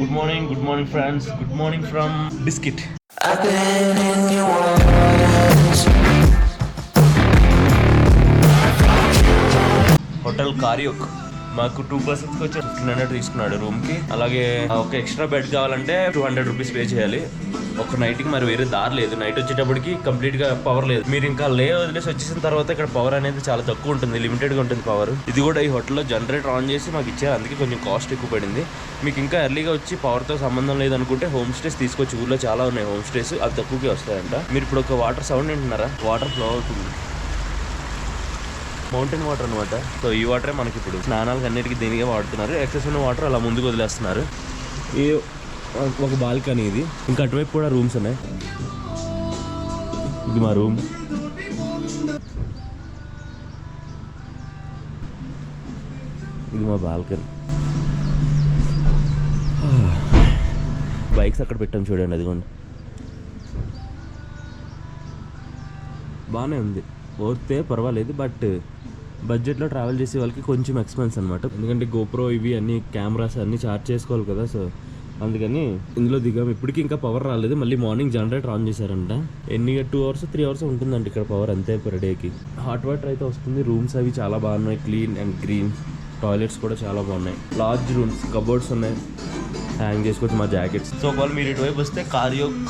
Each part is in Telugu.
Good morning friends, good morning from biscuit. Hotel కార్యోక్. మాకు 2 persons వచ్చి 1500 తీసుకున్నాడు రూమ్కి. అలాగే ఒక ఎక్స్ట్రా బెడ్ కావాలంటే 200 రూపీస్ పే చేయాలి ఒక నైట్కి. మరి వేరే దారి లేదు, నైట్ వచ్చేటప్పటికి కంప్లీట్గా పవర్ లేదు. మీరు ఇంకా వదిలేసి వచ్చేసిన తర్వాత ఇక్కడ పవర్ అనేది చాలా తక్కువ ఉంటుంది, లిమిటెడ్గా ఉంటుంది పవర్. ఇది కూడా ఈ హోటల్లో జనరేటర్ ఆన్ చేసి మాకు ఇచ్చారు, అందుకే కొంచెం కాస్ట్ ఎక్కువ పడింది. మీకు ఇంకా ఎర్లీగా వచ్చి పవర్తో సంబంధం లేదనుకుంటే హోమ్ స్టేస్ తీసుకొచ్చి, ఊళ్ళో చాలా ఉన్నాయి హోమ్ స్టేస్, అవి తక్కువకే వస్తాయంట. మీరు ఇప్పుడు ఒక వాటర్ సౌండ్ వింటున్నారా? వాటర్ ఫ్లో అవుతుంది, మౌంటైన్ వాటర్ అనమాట. సో ఈ వాటరే మనకి ఇప్పుడు స్నానాలకు అన్నిటికీ దీనిగా వాడుతున్నారు. ఎక్సెస్ ఉన్న వాటర్ అలా ముందుకు వదిలేస్తున్నారు. ఈ ఒక బాల్కనీ ఇది, ఇంకా అటువైపు కూడా రూమ్స్ ఉన్నాయి. ఇది మా రూమ్. ఇది మా బాల్కనీ. బైక్స్ అక్కడ పెట్టాం చూడండి, అదిగోండి. బాగానే ఉంది, పోతే పర్వాలేదు. బట్ బడ్జెట్లో ట్రావెల్ చేసే వాళ్ళకి కొంచెం ఎక్స్పెన్స్ అనమాట. ఎందుకంటే గోప్రో ఇవి అన్ని కెమెరాస్ అన్నీ ఛార్జ్ చేసుకోవాలి కదా. సో అందుకని ఇందులో దిగాం. ఇప్పటికీ ఇంకా పవర్ రాలేదు. మళ్ళీ మార్నింగ్ జనరేటర్ ఆన్ చేశారంట. 2 hours 3 hours ఉంటుందండి ఇక్కడ పవర్, అంతే పర్ డేకి. హాట్ వాటర్ అయితే వస్తుంది. రూమ్స్ అవి చాలా బాగున్నాయి, క్లీన్ అండ్ గ్రీన్. టాయిలెట్స్ కూడా చాలా బాగున్నాయి. లార్జ్ రూమ్స్, కబోర్డ్స్ ఉన్నాయి, హ్యాంగ్ చేసుకోవచ్చు మా జాకెట్స్. సో ఒకవేళ మీరు ఇటువైపు వస్తే కార్యోక్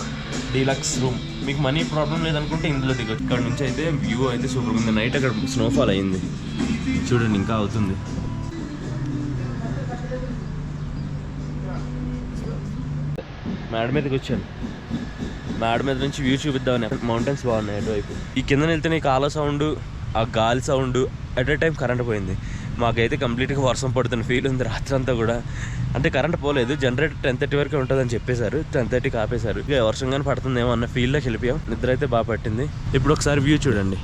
డీలక్స్ రూమ్. మీకు మనీ ప్రాబ్లం లేదనుకుంటే ఇందులో దిగొచ్చు. ఇక్కడ నుంచి అయితే వ్యూ అయితే సూపర్ ఉంది. నైట్ అక్కడ స్నోఫాల్ అయింది చూడండి, ఇంకా అవుతుంది. మేడ మీదకి వచ్చాను. మేడ మీద నుంచి వ్యూ చూపిద్దామని. మౌంటైన్స్ బాగున్నాయి అటువైపు. ఈ కింద వెళ్తే కాల సౌండ్, ఆ గాలి sound, at a time current పోయింది. మాకైతే కంప్లీట్గా వర్షం పడుతున్న ఫీల్ ఉంది రాత్రి అంతా కూడా. అంటే కరెంట్ పోలేదు, జనరేటర్ 10:30 వరకే ఉంటుందని చెప్పేశారు. 10:30కి ఆపేశారు. ఇక వర్షం కానీ పడుతుందేమో అన్న ఫీల్డ్లోకి వెళ్ళిపోయాం. నిద్ర అయితే బాగా పట్టింది. ఇప్పుడు ఒకసారి వ్యూ చూడండి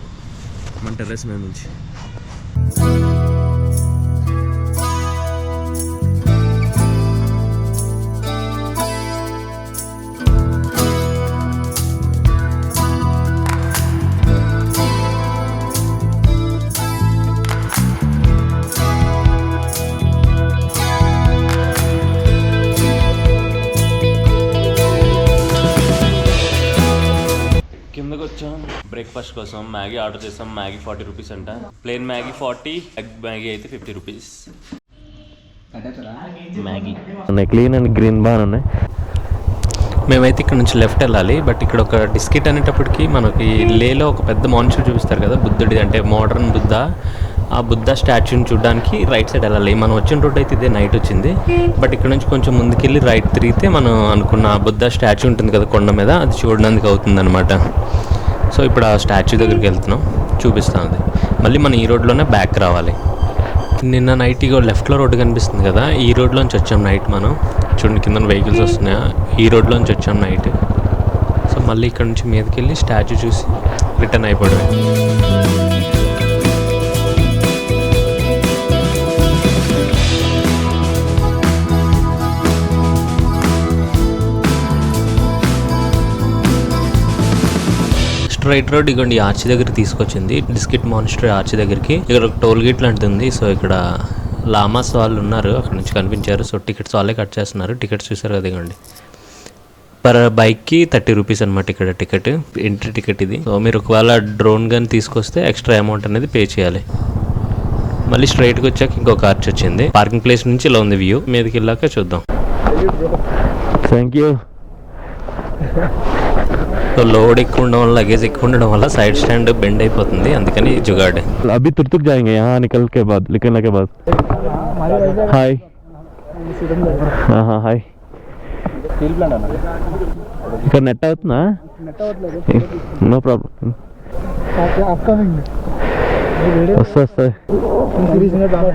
మన టెర్రస్ మీద నుంచి. కిందకు వచ్చాం బ్రేక్ఫాస్ట్ కోసం. మ్యాగీ ఆర్డర్ చేసాం. మ్యాగీ 40 రూపీస్ అంట. ప్లేన్ మ్యాగీ 40, ఎగ్ మ్యాగీ అయితే 50 రూపీస్. మ్యాగీ ఉన్నాయి, క్లీన్ అండ్ గ్రీన్ బాగా ఉన్నాయి. మేమైతే ఇక్కడ నుంచి లెఫ్ట్ వెళ్ళాలి. బట్ ఇక్కడ ఒక డిస్కెట్ అనేటప్పటికి మనకి లేలో ఒక పెద్ద మాన్స్టర్ చూపిస్తారు కదా, బుద్ధుడి, అంటే మోడర్న్ బుద్ధ. ఆ బుద్ధ స్టాచ్యూని చూడడానికి రైట్ సైడ్ వెళ్ళాలి. మనం వచ్చిన రోడ్ అయితే ఇదే, నైట్ వచ్చింది. బట్ ఇక్కడ నుంచి కొంచెం ముందుకెళ్ళి రైట్ తిరిగితే మనం అనుకున్న బుద్ధ స్టాచ్యూ ఉంటుంది కదా కొండ మీద, అది చూడడానికి అవుతుంది అనమాట. సో ఇప్పుడు ఆ స్టాచ్యూ దగ్గరికి వెళ్తున్నాం, చూపిస్తాం అది. మళ్ళీ మనం ఈ రోడ్లోనే బ్యాక్ రావాలి. నిన్న నైట్ ఇగో లెఫ్ట్లో రోడ్డు కనిపిస్తుంది కదా, ఈ రోడ్లోంచి వచ్చాం నైట్. మనం చూడండి కింద వెహికల్స్ వస్తున్నాయా, ఈ రోడ్లోంచి వచ్చాం నైట్. సో మళ్ళీ ఇక్కడ నుంచి మీదకి వెళ్ళి స్టాచ్యూ చూసి రిటర్న్ అయిపోవడమే. రైట్ రోడ్ ఇగోండి ఆర్చ్ దగ్గరికి తీసుకొచ్చింది, బిస్కెట్ మాన్స్టర్ ఆర్చ్ దగ్గరికి. ఇక్కడ ఒక టోల్ గేట్ లాంటిది ఉంది. సో ఇక్కడ లామాస్ వాళ్ళు ఉన్నారు, అక్కడ నుంచి కనిపించారు. సో టికెట్స్ వాళ్ళే కట్ చేస్తున్నారు. టికెట్స్ చూసారు కదా ఇగోండి, పర్ బైక్కి 30 రూపీస్ అనమాట ఇక్కడ టికెట్, ఎంట్రీ టికెట్ ఇది. సో మీరు ఒకవేళ డ్రోన్ గన్ తీసుకొస్తే ఎక్స్ట్రా అమౌంట్ అనేది పే చేయాలి. మళ్ళీ స్ట్రైట్కి వచ్చాక ఇంకొక ఆర్చ్ వచ్చింది. పార్కింగ్ ప్లేస్ నుంచి ఇలా ఉంది వ్యూ. మీదకి వెళ్ళాక చూద్దాం. Thank you. సో లోడ్ ఎక్కువ ఉండడం వల్ల, లగేజ్ ఎక్కువ ఉండడం వల్ల సైడ్ స్టాండ్ బెండ్ అయిపోతుంది, అందుకని జుగాడ్. అభి తుర్తుక్ జాయేంగే యహాं నికల్ने के बाद. హాయ్. హాయ్. స్టీల్ ప్లాంట్ అన్న ఇక్కడ నెట్ అవుతుందా? No problem. వస్తుంది.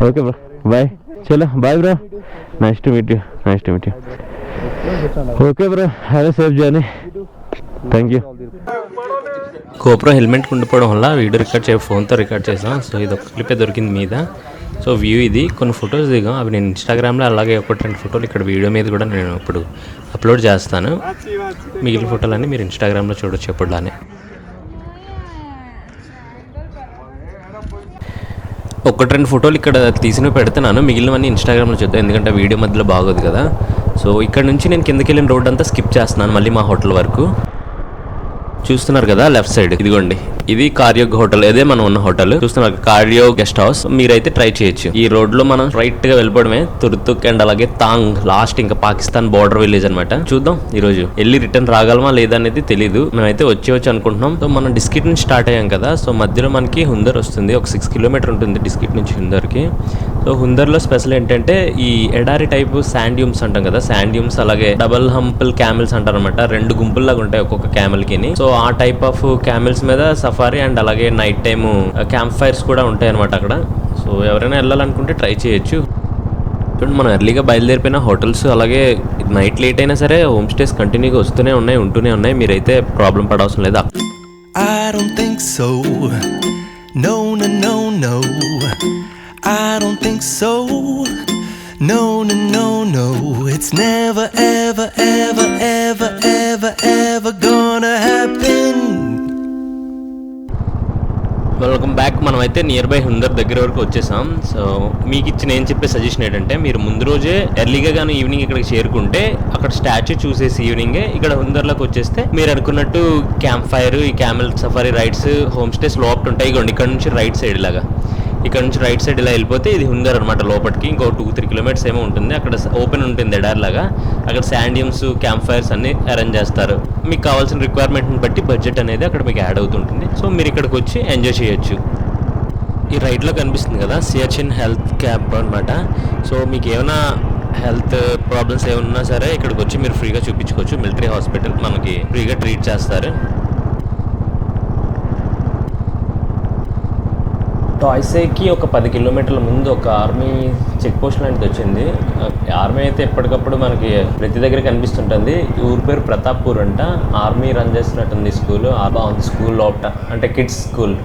Okay bro, bye. చలో bye bro, nice to meet you. Okay bro, have a safe journey. Thank you. GoPro helmet ఉండిపోవడం వల్ల వీడియో ఫోన్తో రికార్డ్ చేసాం. సో ఇది ఒక క్లిపే దొరికింది మీద. సో వ్యూ ఇది. కొన్ని ఫొటోస్ దిగాం, అవి నేను ఇన్స్టాగ్రామ్లో, అలాగే 1-2 ఫోటోలు ఇక్కడ వీడియో మీద కూడా నేను ఇప్పుడు అప్లోడ్ చేస్తాను. మిగిలిన ఫోటోలన్నీ మీరు ఇన్స్టాగ్రామ్లో చూడొచ్చు ఎప్పుడులానే. ఒకటి రెండు ఫోటోలు ఇక్కడ తీసినవి పెడుతున్నాను, మిగిలినవన్నీ ఇన్స్టాగ్రామ్లో చూద్దాం, ఎందుకంటే వీడియో మధ్యలో బాగోదు కదా. సో ఇక్కడ నుంచి నేను కిందకి వెళ్ళిన రోడ్ అంతా స్కిప్ చేస్తున్నాను మళ్ళీ మా హోటల్ వరకు. చూస్తున్నారు కదా లెఫ్ట్ సైడ్, ఇదిగోండి ఇది కార్యోగ్ హోటల్, ఇదే మనం ఉన్న హోటల్. చూస్తున్నారు కార్యో గెస్ట్ హౌస్, మీరైతే ట్రై చేయొచ్చు. ఈ రోడ్ లో మనం రైట్ గా వెళ్ళిపోవడమే తుర్తుక్ అండ్ అలాగే తాంగ్, లాస్ట్ ఇంకా పాకిస్తాన్ బార్డర్ విలేజ్ అనమాట. చూద్దాం ఈ రోజు వెళ్ళి రిటర్న్ రాగలమా లేదా అనేది తెలీదు. మేమైతే వచ్చి అనుకుంటున్నాం. సో మనం డిస్కిట్ నుంచి స్టార్ట్ అయ్యాం కదా, సో మధ్యలో మనకి హుందర్ వస్తుంది, ఒక 6 కిలోమీటర్ ఉంటుంది డిస్కిట్ నుంచి హుందర్కి. సో హుందర్లో స్పెషల్ ఏంటంటే ఈ ఎడారి టైప్ శాండ్ డ్యూమ్స్ అంటాం కదా, శాండ్ డ్యూమ్స్ అలాగే డబల్ హంపుల్ క్యామెల్స్ అంటారు అనమాట. 2 గుంపుల్లాగా ఉంటాయి ఒక్కొక్క క్యామెల్ కి. సో ఆ టైప్ ఆఫ్ క్యామెల్స్ మీద సఫారీ అండ్ అలాగే నైట్ టైమ్ క్యాంప్ ఫైర్స్ కూడా ఉంటాయి అనమాట అక్కడ. సో ఎవరైనా వెళ్ళాలనుకుంటే ట్రై చేయొచ్చు. చూడండి మనం ఎర్లీగా బయలుదేరిపోయిన హోటల్స్ అలాగే నైట్ లేట్ అయినా సరే హోమ్ స్టేస్ కంటిన్యూగా ఉంటూనే ఉన్నాయి. మీరైతే ప్రాబ్లం పడవసరం లేదు. I don't think so. No, no, no, no. I don't think so. No, no, no, no. It's never, ever, ever, ever, ever, ever gonna happen. Welcome back. మనం అయితే నియర్ బై హుందర్ దగ్గర వరకు వచ్చేసాం. సో మీకు నేను చెప్పే సజెషన్ ఏంటంటే మీరు ముందు రోజే ఎర్లీగా కానీ ఈవినింగ్ ఇక్కడికి చేరుకుంటే అక్కడ స్టాచ్యూ చూసేసి ఈవినింగే ఇక్కడ హుందర్లోకి వచ్చేస్తే మీరు అనుకున్నట్టు క్యాంప్ ఫైర్, ఈ camel safari rides, home stays లోపల ఉంటాయి. ఇగోండి ఇక్కడ నుంచి రైట్ సైడ్ లాగా, ఇక్కడ నుంచి రైట్ సైడ్ ఇలా వెళ్ళిపోతే ఇది హుందర్ అనమాట. లోపలికి ఇంకో 2-3 కిలోమీటర్స్ ఏమో ఉంటుంది. అక్కడ ఓపెన్ ఉంటుంది ఎడార్ లాగా, అక్కడ శాండియమ్స్ క్యాంప్ ఫైర్స్ అన్ని అరేంజ్ చేస్తారు. మీకు కావాల్సిన రిక్వైర్మెంట్ని బట్టి బడ్జెట్ అనేది అక్కడ మీకు యాడ్ అవుతుంటుంది. సో మీరు ఇక్కడికి వచ్చి ఎంజాయ్ చేయొచ్చు. ఈ రైట్లో కనిపిస్తుంది కదా సియాచిన్ హెల్త్ క్యాంప్ అనమాట. సో మీకు ఏమైనా హెల్త్ ప్రాబ్లమ్స్ ఏమన్నా సరే ఇక్కడికి వచ్చి మీరు ఫ్రీగా చూపించుకోవచ్చు. మిలిటరీ హాస్పిటల్ మనకి ఫ్రీగా ట్రీట్ చేస్తారు. టాయ్సేకి ఒక 10 కిలోమీటర్ల ముందు ఒక ఆర్మీ చెక్ పోస్ట్ లాంటిది వచ్చింది. ఆర్మీ అయితే ఎప్పటికప్పుడు మనకి ప్రతి దగ్గర కనిపిస్తుంటుంది. ఊరి పేరు ప్రతాప్పూర్ అంట. ఆర్మీ రన్ చేస్తున్నట్టుంది స్కూల్. బాగుంది స్కూల్ లోపట, అంటే కిడ్స్ స్కూల్.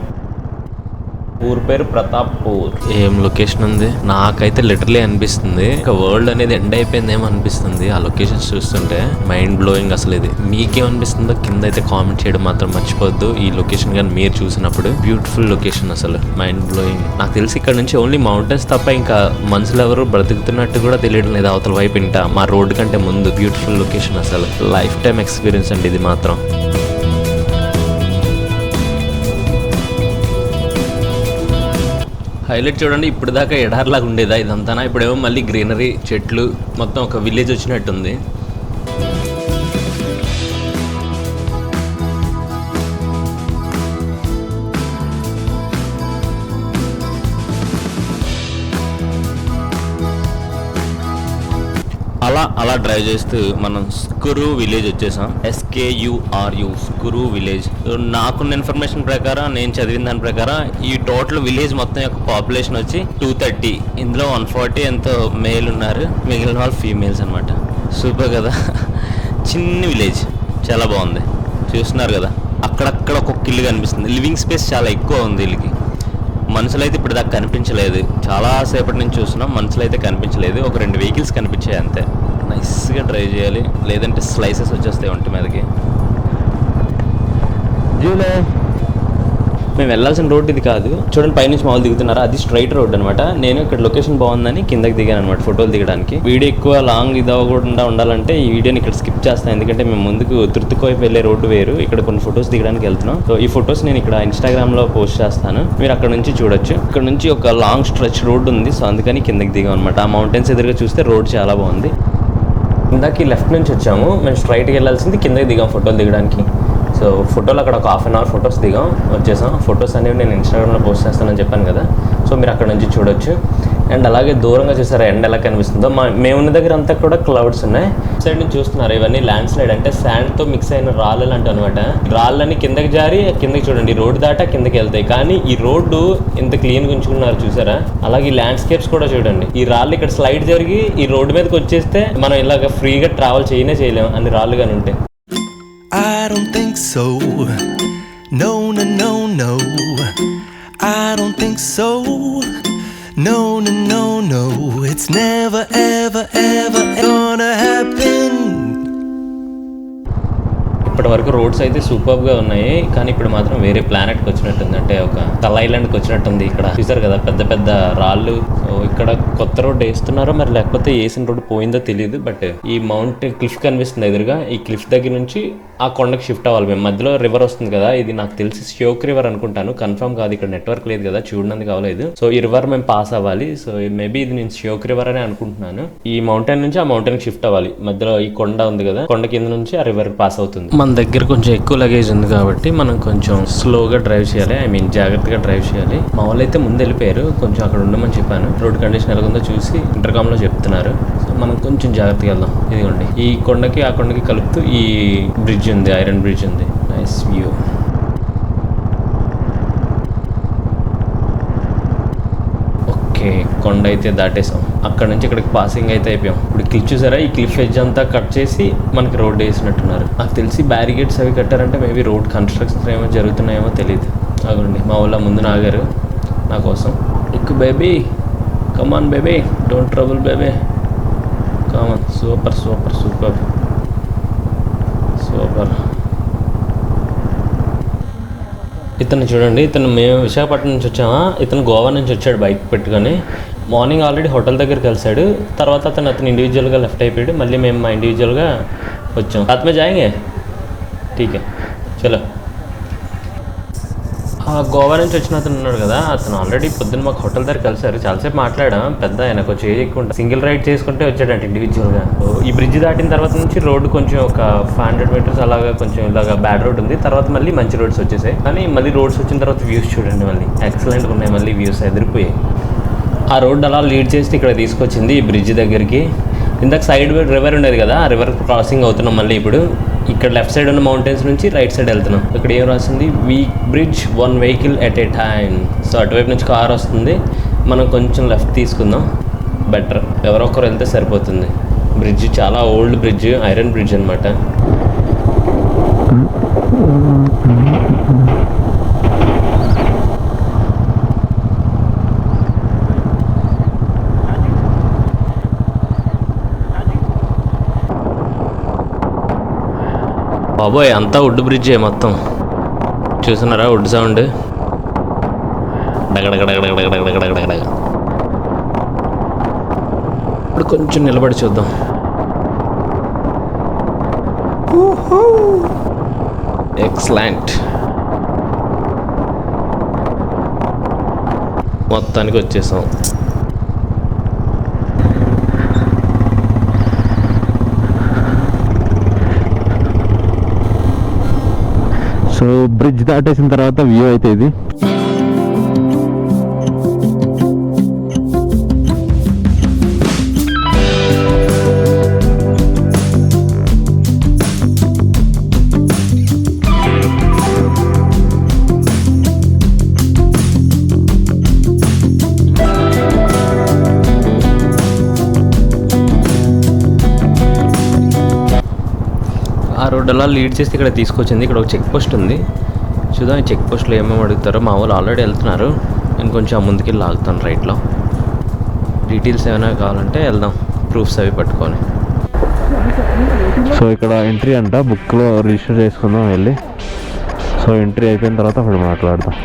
ఊరి పేరు ప్రతాప్పూర్. ఏం లొకేషన్ ఉంది, నాకైతే లిటరలీ అనిపిస్తుంది ఇంకా వరల్డ్ అనేది ఎండ్ అయిపోయిందేమో అనిపిస్తుంది ఆ లొకేషన్స్ చూస్తుంటే. మైండ్ బ్లోయింగ్ అసలు. ఇది మీకేమనిపిస్తుందో కింద అయితే కామెంట్ చేయడం మాత్రం మర్చిపోద్దు. ఈ లొకేషన్ కానీ మీరు చూసినప్పుడు బ్యూటిఫుల్ లొకేషన్, అసలు మైండ్ బ్లోయింగ్. నాకు తెలిసి ఇక్కడ నుంచి ఓన్లీ మౌంటైన్స్ తప్ప ఇంకా మనుషులు ఎవరు బ్రతుకుతున్నట్టు కూడా తెలియడం లేదు అవతల వైపు. ఇంకా మా రోడ్డు కంటే ముందు బ్యూటిఫుల్ లొకేషన్, అసలు లైఫ్ టైం ఎక్స్పీరియన్స్ అండి ఇది మాత్రం. హైలైట్ చూడండి, ఇప్పుడు దాకా ఎడార్లాగా ఉండేదా ఇదంతా, ఇప్పుడేమో మళ్ళీ గ్రీనరీ, చెట్లు, మొత్తం ఒక విలేజ్ వచ్చినట్టుంది. అలా డ్రైవ్ చేస్తూ మనం స్కురు విలేజ్ వచ్చేసాం. SKURU Skuru village. నాకున్న ఇన్ఫర్మేషన్ ప్రకారం, నేను చదివిన దాని ప్రకారం ఈ టోటల్ విలేజ్ మొత్తం యొక్క పాపులేషన్ వచ్చి 230. ఇందులో 140 ఎంతో మేల్ ఉన్నారు, మిగిలిన వాళ్ళు ఫీమేల్స్ అనమాట. సూపర్ కదా, చిన్న విలేజ్, చాలా బాగుంది. చూస్తున్నారు కదా అక్కడక్కడ ఒక్కొక్క ఇల్లు కనిపిస్తుంది. లివింగ్ స్పేస్ చాలా ఎక్కువ ఉంది వీళ్ళకి. మనుషులు అయితే ఇప్పుడు దాకా కనిపించలేదు. చాలా సేపటి నుంచి చూస్తున్నాం, మనుషులు అయితే కనిపించలేదు. ఒక 2 వెహికల్స్ కనిపించాయి అంతే. నైస్గా డ్రైవ్ చేయాలి, లేదంటే స్లైసెస్ వచ్చేస్తాయి ఒంటి మీదకి. మేము వెళ్ళాల్సిన రోడ్ ఇది కాదు. చూడండి పైనుంచి మామూలు దిగుతున్నారా, అది స్ట్రైట్ రోడ్ అనమాట. నేను ఇక్కడ లొకేషన్ బాగుందని కిందకి దిగాను అనమాట ఫోటోలు దిగడానికి. వీడియో ఎక్కువ లాంగ్ ఇది అవ్వకుండా ఉండాలంటే ఈ వీడియోని ఇక్కడ స్కిప్ చేస్తాను, ఎందుకంటే మేము ముందుకు తుర్తుక్ వైపు వెళ్ళే రోడ్డు వేరు. ఇక్కడ కొన్ని ఫొటోస్ దిగడానికి వెళ్తున్నాం. సో ఈ ఫొటోస్ నేను ఇక్కడ ఇన్స్టాగ్రామ్లో పోస్ట్ చేస్తాను, మీరు అక్కడ నుంచి చూడొచ్చు. ఇక్కడ నుంచి ఒక లాంగ్ స్ట్రెచ్ రోడ్ ఉంది, సో అందుకని కిందకి దిగాం అనమాట. ఆ మౌంటైన్స్ ఎదురుగా చూస్తే రోడ్ చాలా బాగుంది. ఇందాక లెఫ్ట్ నుంచి వచ్చాము, మేము స్ట్రైట్కి వెళ్ళాల్సింది కిందకి దిగాం ఫోటోలు దిగడానికి. సో ఫోటోలు అక్కడ ఒక 1/2 అవర్ ఫొటోస్ దిగాం, వచ్చేసాం. ఫొటోస్ అనేవి నేను ఇన్స్టాగ్రామ్లో పోస్ట్ చేస్తానని చెప్పాను కదా, సో మీరు అక్కడ నుంచి చూడొచ్చు. అండ్ అలాగే దూరంగా చూసారా ఎండ ఎలా కనిపిస్తుందో. మేమున్న దగ్గర అంతా కూడా క్లౌడ్స్ ఉన్నాయి. సైడ్ నుంచి చూస్తున్నారు ఇవన్నీ ల్యాండ్ స్లైడ్, అంటే శాండ్తో మిక్స్ అయిన రాళ్ళు లాంటివి అనమాట. రాళ్ళని కిందకి జారి కిందకి చూడండి రోడ్డు దాటా కిందకి వెళ్తాయి. కానీ ఈ రోడ్డు ఎంత క్లీన్గా ఉంచుకున్నారు చూసారా. అలాగే ఈ ల్యాండ్స్కేప్స్ కూడా చూడండి. ఈ రాళ్ళు ఇక్కడ స్లైడ్ జరిగి ఈ రోడ్డు మీదకి వచ్చేస్తే మనం ఇలాగ ఫ్రీగా ట్రావెల్ చేయలేము అన్ని రాళ్ళు కానీ ఉంటాయి. I don't think so. No, no, no, no. I don't think so. No, no, no, no. It's never, ever, ever gonna happen. ఇప్పటి వరకు రోడ్స్ అయితే సూపర్గా ఉన్నాయి, కానీ ఇప్పుడు మాత్రం వేరే ప్లానెట్కి వచ్చినట్టుంది. అంటే ఒక తల ఐలాండ్కి వచ్చినట్టుంది. ఇక్కడ చూసారు కదా పెద్ద పెద్ద రాళ్ళు. సో ఇక్కడ కొత్త రోడ్ వేస్తున్నారో మరి లేకపోతే వేసిన రోడ్డు పోయిందో తెలియదు. బట్ ఈ మౌంటైన్ క్లిఫ్ కనిపిస్తుంది ఎదురుగా. ఈ క్లిఫ్ దగ్గర నుంచి ఆ కొండకి షిఫ్ట్ అవ్వాలి మేము. మధ్యలో రివర్ వస్తుంది కదా, ఇది నాకు తెలిసి శ్యోక్ రివర్ అనుకుంటాను, కన్ఫర్మ్ కాదు, ఇక్కడ నెట్వర్క్ లేదు కదా, చూడడానికి కావలేదు. సో ఈ రివర్ మేము పాస్ అవ్వాలి. సో మేబీ ఇది నేను శ్యోక్ రివర్ అని అనుకుంటున్నాను. ఈ మౌంటైన్ నుంచి ఆ మౌంటైన్ షిఫ్ట్ అవ్వాలి. మధ్యలో ఈ కొండ ఉంది కదా, కొండ కింద నుంచి ఆ రివర్ పాస్ అవుతుంది. మన దగ్గర కొంచెం ఎక్కువ లగేజ్ ఉంది కాబట్టి మనం కొంచెం స్లోగా డ్రైవ్ చేయాలి, ఐ మీన్ జాగ్రత్తగా డ్రైవ్ చేయాలి. మా వాళ్ళు అయితే ముందు వెళ్ళిపోయారు, కొంచెం అక్కడ ఉండమని చెప్పాను. రోడ్ కండిషన్ ఎలాగుందో చూసి ఇంటర్కామ్ లో చెప్తున్నారు. సో మనం కొంచెం జాగ్రత్తగా వెళ్దాం. ఇదిగోండి ఈ కొండకి ఆ కొండకి కలుపుతూ ఈ బ్రిడ్జ్ ఉంది, ఐరన్ బ్రిడ్జ్ ఉంది. Nice view. ఓకే, కొండ అయితే దాటేసాం. అక్కడ నుంచి ఇక్కడికి పాసింగ్ అయితే అయిపోయాం. ఇప్పుడు క్లిఫ్ చూసారా, ఈ క్లిఫ్ ఎడ్జ్ అంతా కట్ చేసి మనకి రోడ్ వేసినట్టున్నారు. నాకు తెలిసి బ్యారిగేడ్స్ అవి కట్టారంటే మేబీ రోడ్ కన్స్ట్రక్షన్ ఏమో జరుగుతున్నాయేమో తెలియదు. అదండి మా వాళ్ళ ముందు ఆగారు నా కోసం. ఎక్కు baby, come on baby, don't trouble baby, come on. Super super super super. ఇతను చూడండి, ఇతను మేము విశాఖపట్నం నుంచి వచ్చామా, ఇతను గోవా నుంచి వచ్చాడు బైక్ పెట్టుకొని. మార్నింగ్ ఆల్రెడీ హోటల్ దగ్గర కలిసాడు. తర్వాత అతను ఇండివిజువల్గా లెఫ్ట్ అయిపోయాడు. మళ్ళీ మేము మా ఇండివిజువల్గా వచ్చాం. రాత్ మే జాయింగే, ఠీకే చలో. గోవా నుంచి వచ్చిన అతను ఉన్నాడు కదా, అతను ఆల్రెడీ పొద్దున్న మాకు హోటల్ దగ్గర కలిసారు. చాలాసేపు మాట్లాడాం. పెద్ద ఆయన కొంచెం ఏజ్ ఎక్కువ ఉంటుంది. సింగిల్ రైడ్ చేసుకుంటే వచ్చాడంటే ఇండివిజువల్గా. ఈ బ్రిడ్జ్ దాటిన తర్వాత నుంచి రోడ్డు కొంచెం ఒక 500 మీటర్స్ అలాగా కొంచెం ఇలాగా బ్యాడ్ రోడ్ ఉంది. తర్వాత మళ్ళీ మంచి రోడ్స్ వచ్చేసాయి. కానీ మళ్ళీ రోడ్స్ వచ్చిన తర్వాత వ్యూస్ చూడండి, మళ్ళీ ఎక్సలెంట్గా ఉన్నాయి. మళ్ళీ వ్యూస్ ఎదిరిపోయాయి. ఆ రోడ్ అలా లీడ్ చేస్తే ఇక్కడ తీసుకొచ్చింది ఈ బ్రిడ్జ్ దగ్గరికి. ఇందాక సైడ్ రివర్ ఉండేది కదా, ఆ రివర్ క్రాసింగ్ అవుతున్నాం మళ్ళీ. ఇప్పుడు ఇక్కడ లెఫ్ట్ సైడ్ ఉన్న మౌంటైన్స్ నుంచి రైట్ సైడ్ వెళ్తున్నాం. ఇక్కడ ఏం రాసింది, bridge 1 vehicle at a time. So అటువైపు నుంచి కార్ వస్తుంది, మనం కొంచెం లెఫ్ట్ తీసుకుందాం, బెటర్. ఎవరో ఒకరు వెళ్తే సరిపోతుంది. బ్రిడ్జ్ చాలా ఓల్డ్ బ్రిడ్జ్, ఐరన్ బ్రిడ్జ్ అనమాట. బాబోయ్, అంతా వుడ్ బ్రిడ్జే మొత్తం. చూస్తున్నారా వుడ్ సౌండ్, డగడగడగడగడగడగడగడగడ. ఇప్పుడు కొంచెం నిలబడి చూద్దాం. ఎక్సలెంట్. మొత్తానికి వచ్చేసాం. సో బ్రిడ్జ్ దాటేసిన తర్వాత వ్యూ అయితే ఇది. ఆ రోడ్ అలా లీడ్ చేస్తే ఇక్కడ తీసుకొచ్చింది. ఇక్కడ ఒక చెక్ పోస్ట్ ఉంది, చూద్దాం ఈ చెక్ పోస్ట్లో ఏమేమి అడుగుతారో. మా వాళ్ళు ఆల్రెడీ వెళ్తున్నారు, నేను కొంచెం ముందుకెళ్ళి ఆగుతాను రైట్లో. డీటెయిల్స్ ఏమైనా కావాలంటే వెళ్దాం, ప్రూఫ్స్ అవి పట్టుకొని. సో ఇక్కడ ఎంట్రీ అంట, బుక్లో రిజిస్టర్ చేసుకుందాం వెళ్ళి. సో ఎంట్రీ అయిపోయిన తర్వాత అప్పుడు మాట్లాడదాం.